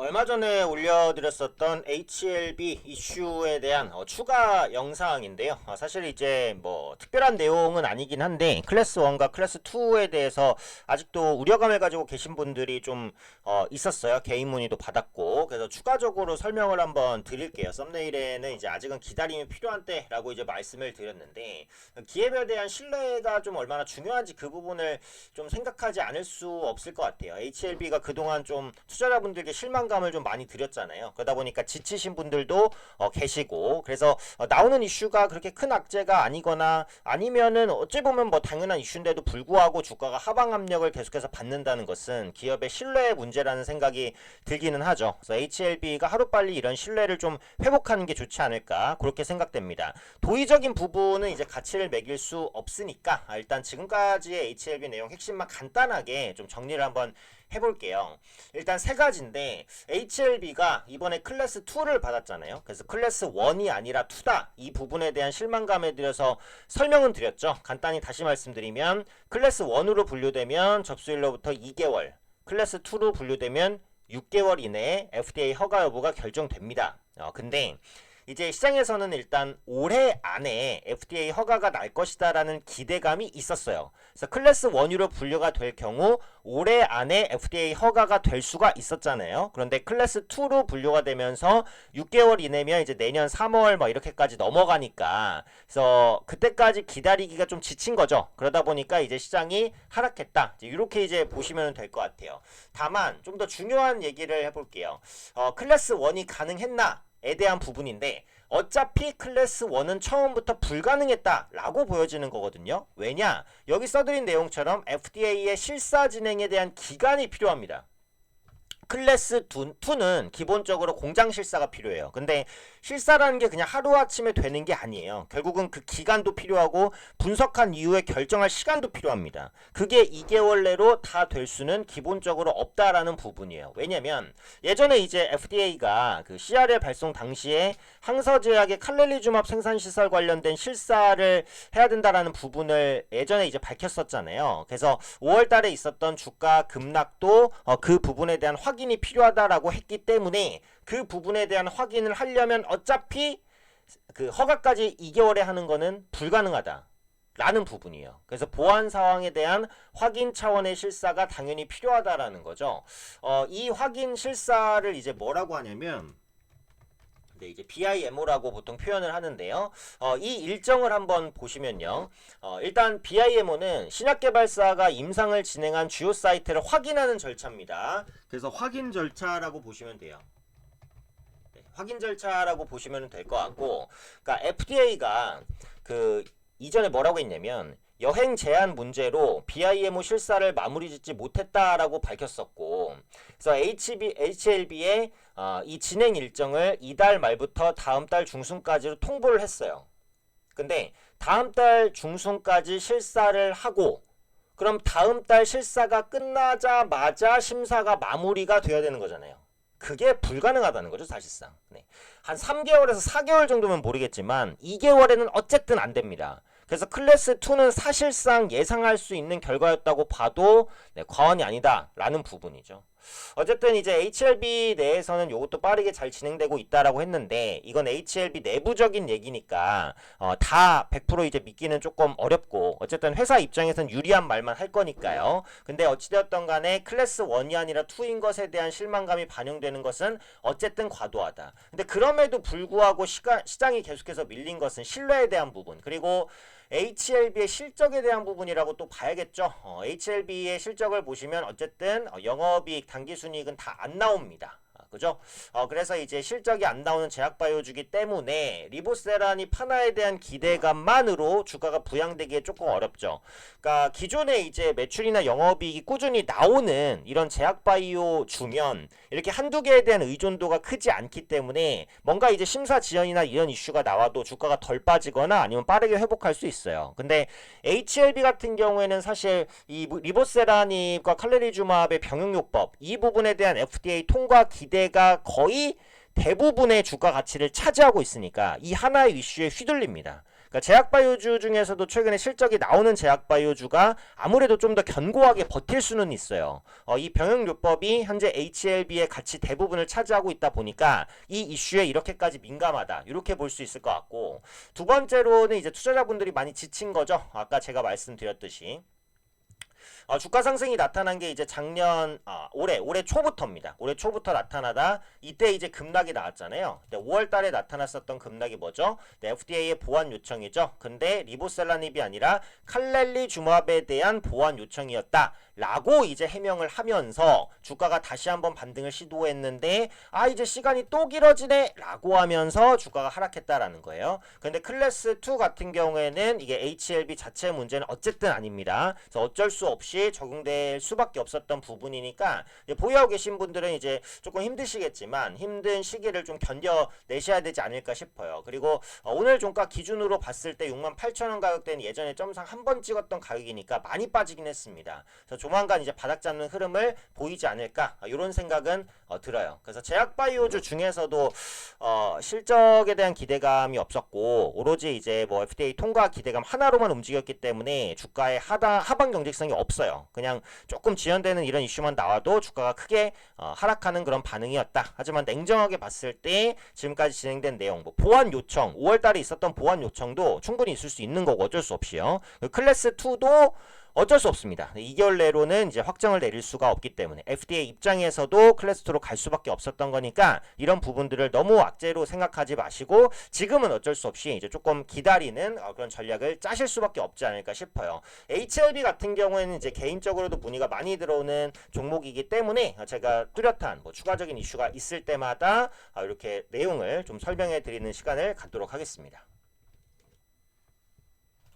얼마 전에 올려드렸었던 HLB 이슈에 대한 추가 영상인데요. 사실 이제 뭐 특별한 내용은 아니긴 한데 클래스 1과 클래스 2에 대해서 아직도 우려감을 가지고 계신 분들이 좀 있었어요. 개인 문의도 받았고, 그래서 추가적으로 설명을 한번 드릴게요. 썸네일에는 이제 아직은 기다림이 필요한 때라고 이제 말씀을 드렸는데, 기업에 대한 신뢰가 좀 얼마나 중요한지 그 부분을 좀 생각하지 않을 수 없을 것 같아요. HLB가 그동안 좀 투자자분들께 실망감을 좀 많이 드렸잖아요. 그러다 보니까 지치신 분들도 계시고, 그래서 나오는 이슈가 그렇게 큰 악재가 아니거나 아니면은 어찌 보면 뭐 당연한 이슈인데도 불구하고 주가가 하방 압력을 계속해서 받는다는 것은 기업의 신뢰의 문제라는 생각이 들기는 하죠. 그래서 HLB가 하루빨리 이런 신뢰를 좀 회복하는 게 좋지 않을까, 그렇게 생각됩니다. 도의적인 부분은 이제 가치를 매길 수 없으니까 일단 지금까지의 HLB 내용 핵심만 간단하게 좀 정리를 한번 해볼게요. 일단 세 가지인데, HLB가 이번에 클래스 2를 받았잖아요. 그래서 클래스 1이 아니라 2다. 이 부분에 대한 실망감에 대해서 설명은 드렸죠. 간단히 다시 말씀드리면, 클래스 1으로 분류되면 접수일로부터 2개월, 클래스 2로 분류되면 6개월 이내에 FDA 허가 여부가 결정됩니다. 근데 이제 시장에서는 일단 올해 안에 FDA 허가가 날 것이다라는 기대감이 있었어요. 그래서 클래스 1으로 분류가 될 경우 올해 안에 FDA 허가가 될 수가 있었잖아요. 그런데 클래스 2로 분류가 되면서 6개월 이내면 이제 내년 3월 뭐 이렇게까지 넘어가니까, 그래서 그때까지 기다리기가 좀 지친 거죠. 그러다 보니까 이제 시장이 하락했다. 이렇게 이제 보시면 될 것 같아요. 다만 좀 더 중요한 얘기를 해볼게요. 클래스 1이 가능했나? 에 대한 부분인데, 어차피 클래스 1은 처음부터 불가능했다라고 보여지는 거거든요. 왜냐? 여기 써드린 내용처럼 FDA의 실사 진행에 대한 기간이 필요합니다. 클래스 2는 기본적으로 공장 실사가 필요해요. 근데 실사라는 게 그냥 하루아침에 되는 게 아니에요. 결국은 그 기간도 필요하고 분석한 이후에 결정할 시간도 필요합니다. 그게 2개월 내로 다 될 수는 기본적으로 없다라는 부분이에요. 왜냐면 예전에 이제 FDA가 그 CRL 발송 당시에 항서제약의 칼렐리주맙 생산시설 관련된 실사를 해야 된다라는 부분을 예전에 이제 밝혔었잖아요. 그래서 5월 달에 있었던 주가 급락도 그 부분에 대한 확인이 필요하다라고 했기 때문에, 그 부분에 대한 확인을 하려면 어차피 그 허가까지 2개월에 하는 거는 불가능하다 라는 부분이에요. 그래서 보안 상황에 대한 확인 차원의 실사가 당연히 필요하다라는 거죠. 이 확인 실사를 이제 뭐라고 하냐면, 이제 BIMO라고 보통 표현을 하는데요. 이 일정을 한번 보시면요. 일단 BIMO는 신약개발사가 임상을 진행한 주요 사이트를 확인하는 절차입니다. 그래서 확인 절차라고 보시면 돼요. 확인 절차라고 보시면 될 것 같고, 그러니까 FDA가 그 이전에 뭐라고 했냐면, 여행 제한 문제로 BIMO 실사를 마무리 짓지 못했다라고 밝혔었고, 그래서 HLB의 이 진행 일정을 이달 말부터 다음 달 중순까지로 통보를 했어요. 근데 다음 달 중순까지 실사를 하고, 그럼 다음 달 실사가 끝나자마자 심사가 마무리가 되어야 되는 거잖아요. 그게 불가능하다는 거죠, 사실상. 네. 한 3개월에서 4개월 정도면 모르겠지만 2개월에는 어쨌든 안 됩니다. 그래서 클래스 2는 사실상 예상할 수 있는 결과였다고 봐도 과언이 아니다라는 부분이죠. 어쨌든 이제 HLB 내에서는 이것도 빠르게 잘 진행되고 있다라고 했는데, 이건 HLB 내부적인 얘기니까 다 100% 이제 믿기는 조금 어렵고, 어쨌든 회사 입장에선 유리한 말만 할 거니까요. 근데 어찌되었던 간에 클래스 1이 아니라 2인 것에 대한 실망감이 반영되는 것은 어쨌든 과도하다. 근데 그럼에도 불구하고 시장이 계속해서 밀린 것은 신뢰에 대한 부분, 그리고 HLB의 실적에 대한 부분이라고 또 봐야겠죠. HLB의 실적을 보시면 어쨌든 영업이익, 당기순이익은 다 안 나옵니다. 그죠? 그래서 이제 실적이 안 나오는 제약바이오주기 때문에 리보세라니 파나에 대한 기대감만으로 주가가 부양되기에 조금 어렵죠. 그러니까 기존에 이제 매출이나 영업이익이 꾸준히 나오는 이런 제약바이오 주면 이렇게 한두 개에 대한 의존도가 크지 않기 때문에 뭔가 이제 심사 지연이나 이런 이슈가 나와도 주가가 덜 빠지거나 아니면 빠르게 회복할 수 있어요. 근데 HLB 같은 경우에는 사실 이 리보세라닙과 칼레리주맙의 병용요법, 이 부분에 대한 FDA 통과 기대가 거의 대부분의 주가 가치를 차지하고 있으니까 이 하나의 이슈에 휘둘립니다. 그러니까 제약바이오주 중에서도 최근에 실적이 나오는 제약바이오주가 아무래도 좀 더 견고하게 버틸 수는 있어요. 이 병역요법이 현재 HLB의 가치 대부분을 차지하고 있다 보니까 이 이슈에 이렇게까지 민감하다, 이렇게 볼 수 있을 것 같고, 두 번째로는 이제 투자자분들이 많이 지친 거죠. 아까 제가 말씀드렸듯이. 주가 상승이 나타난 게 이제 올해 초부터입니다. 올해 초부터 나타나다 이때 이제 급락이 나왔잖아요. 5월 달에 나타났었던 급락이 뭐죠? FDA의 보완 요청이죠. 근데 리보셀라닙이 아니라 칼렐리주맙에 대한 보완 요청이었다. 라고 이제 해명을 하면서 주가가 다시 한번 반등을 시도했는데 이제 시간이 또 길어지네 라고 하면서 주가가 하락했다라는 거예요. 근데 클래스 2 같은 경우에는 이게 HLB 자체 문제는 어쨌든 아닙니다. 그래서 어쩔 수 없이 적용될 수밖에 없었던 부분이니까 보유하고 계신 분들은 이제 조금 힘드시겠지만 힘든 시기를 좀 견뎌내셔야 되지 않을까 싶어요. 그리고 오늘 종가 기준으로 봤을 때 68,000원 가격대는 예전에 점상 한 번 찍었던 가격이니까 많이 빠지긴 했습니다. 그래서 조만간 이제 바닥 잡는 흐름을 보이지 않을까, 이런 생각은 들어요. 그래서 제약바이오주 중에서도 실적에 대한 기대감이 없었고 오로지 이제 뭐 FDA 통과 기대감 하나로만 움직였기 때문에 주가의 하방 경직성이 없어요. 그냥 조금 지연되는 이런 이슈만 나와도 주가가 크게 하락하는 그런 반응이었다. 하지만 냉정하게 봤을 때 지금까지 진행된 내용, 뭐 보완 요청, 5월달에 있었던 보완 요청도 충분히 있을 수 있는 거고 어쩔 수 없이요. 클래스 2도 어쩔 수 없습니다. 2개월 내로는 이제 확정을 내릴 수가 없기 때문에 FDA 입장에서도 클래스 2로 갈 수밖에 없었던 거니까 이런 부분들을 너무 악재로 생각하지 마시고 지금은 어쩔 수 없이 이제 조금 기다리는 그런 전략을 짜실 수밖에 없지 않을까 싶어요. HLB 같은 경우에는 이제 개인적으로도 문의가 많이 들어오는 종목이기 때문에 제가 뚜렷한 뭐 추가적인 이슈가 있을 때마다 이렇게 내용을 좀 설명해 드리는 시간을 갖도록 하겠습니다.